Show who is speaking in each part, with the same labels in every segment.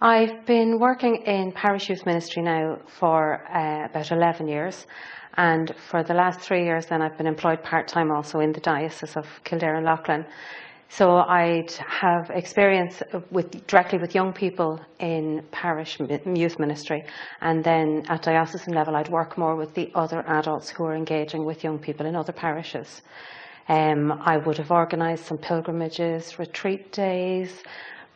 Speaker 1: I've been working in parish youth ministry now for about 11 years, and for the last 3 years then I've been employed part-time also in the Diocese of Kildare and Leighlin. So I'd have experience directly with young people in parish youth ministry, and then at diocesan level I'd work more with the other adults who are engaging with young people in other parishes. I would have organised some pilgrimages, retreat days,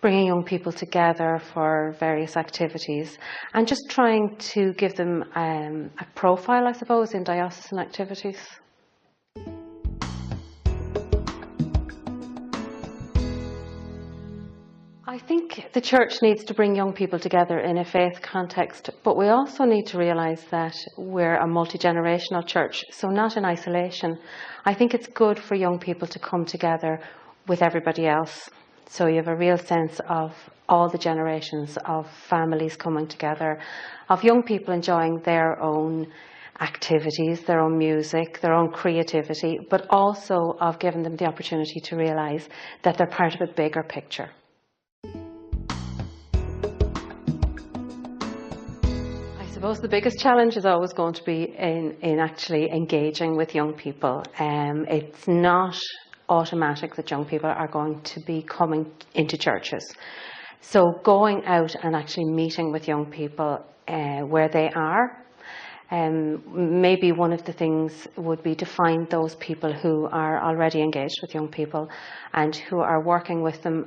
Speaker 1: bringing young people together for various activities, and just trying to give them a profile, I suppose, in diocesan activities. I think the church needs to bring young people together in a faith context, but we also need to realise that we're a multi-generational church, so not in isolation. I think it's good for young people to come together with everybody else. So you have a real sense of all the generations of families coming together, of young people enjoying their own activities, their own music, their own creativity, but also of giving them the opportunity to realise that they're part of a bigger picture. I suppose the biggest challenge is always going to be in actually engaging with young people. It's not automatic that young people are going to be coming into churches. So going out and actually meeting with young people where they are, maybe one of the things would be to find those people who are already engaged with young people and who are working with them,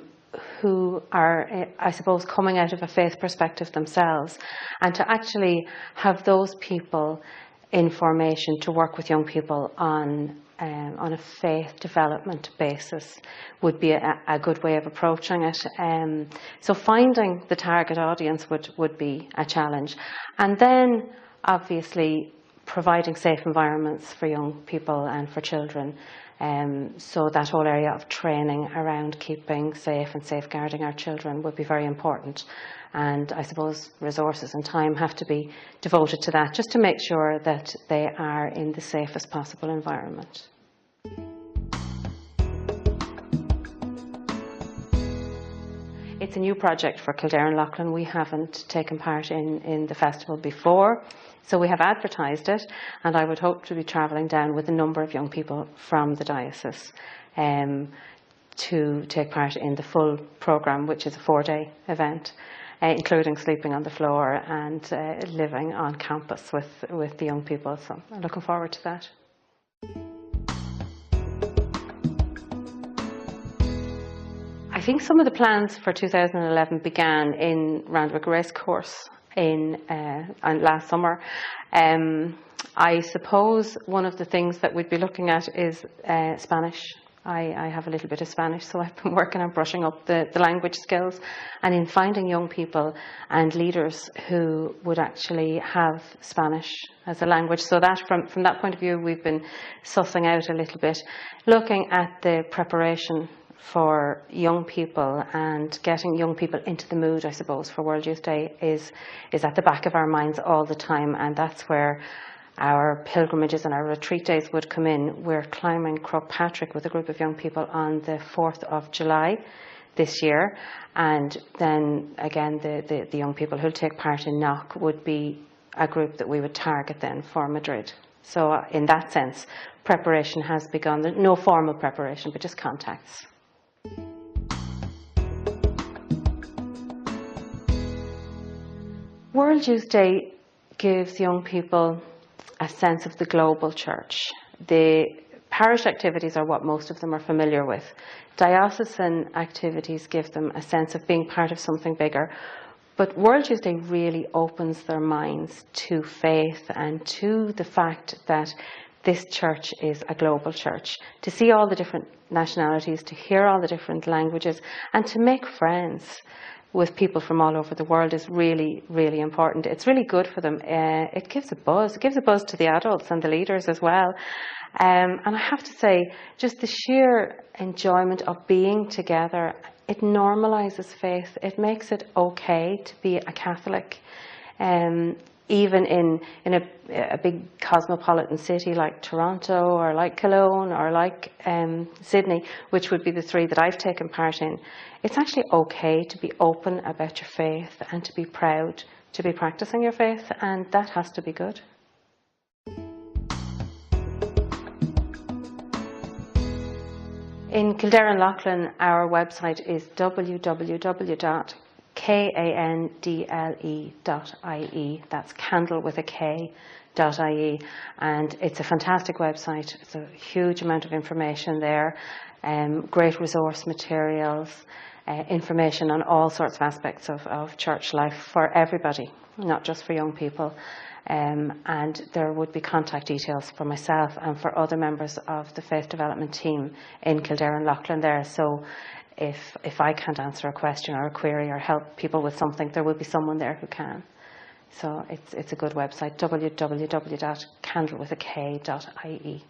Speaker 1: who are, I suppose, coming out of a faith perspective themselves, and to actually have those people in formation to work with young people on a faith development basis would be a good way of approaching it. So finding the target audience would be a challenge. And then obviously providing safe environments for young people and for children. So that whole area of training around keeping safe and safeguarding our children would be very important. And I suppose resources and time have to be devoted to that, just to make sure that they are in the safest possible environment. It's a new project for Kildare and Leighlin. We haven't taken part in the festival before, so we have advertised it, and I would hope to be travelling down with a number of young people from the diocese to take part in the full programme, which is a 4-day event, including sleeping on the floor and living on campus with the young people. So I'm looking forward to that. I think some of the plans for 2011 began in Randwick Racecourse last summer. I suppose one of the things that we'd be looking at is Spanish. I have a little bit of Spanish, so I've been working on brushing up the language skills and in finding young people and leaders who would actually have Spanish as a language. So that from that point of view, we've been sussing out a little bit, looking at the preparation for young people and getting young people into the mood, I suppose, for World Youth Day is at the back of our minds all the time, and that's where our pilgrimages and our retreat days would come in. We're climbing Croagh with a group of young people on the 4th of July this year, and then again the young people who'll take part in Knock would be a group that we would target then for Madrid. So in that sense, preparation has begun. No formal preparation, but just contacts. World Youth Day gives young people a sense of the global church. The parish activities are what most of them are familiar with. Diocesan activities give them a sense of being part of something bigger. But World Youth Day really opens their minds to faith and to the fact that this church is a global church. To see all the different nationalities, to hear all the different languages, and to make friends with people from all over the world is really, really important. It's really good for them. It gives a buzz. It gives a buzz to the adults and the leaders as well. And I have to say, just the sheer enjoyment of being together, it normalises faith. It makes it okay to be a Catholic. even in a big cosmopolitan city like Toronto or like Cologne or like Sydney, which would be the three that I've taken part in, it's actually okay to be open about your faith and to be proud to be practicing your faith, and that has to be good. In Kildare and Loughlin, our website is www.kandle.ie. That's candle with a K.ie, and it's a fantastic website. It's a huge amount of information there, great resource materials, information on all sorts of aspects of church life for everybody, not just for young people. And there would be contact details for myself and for other members of the faith development team in Kildare and Loughlin there. So if I can't answer a question or a query or help people with something, there will be someone there who can. So it's a good website, www.candlewithak.ie.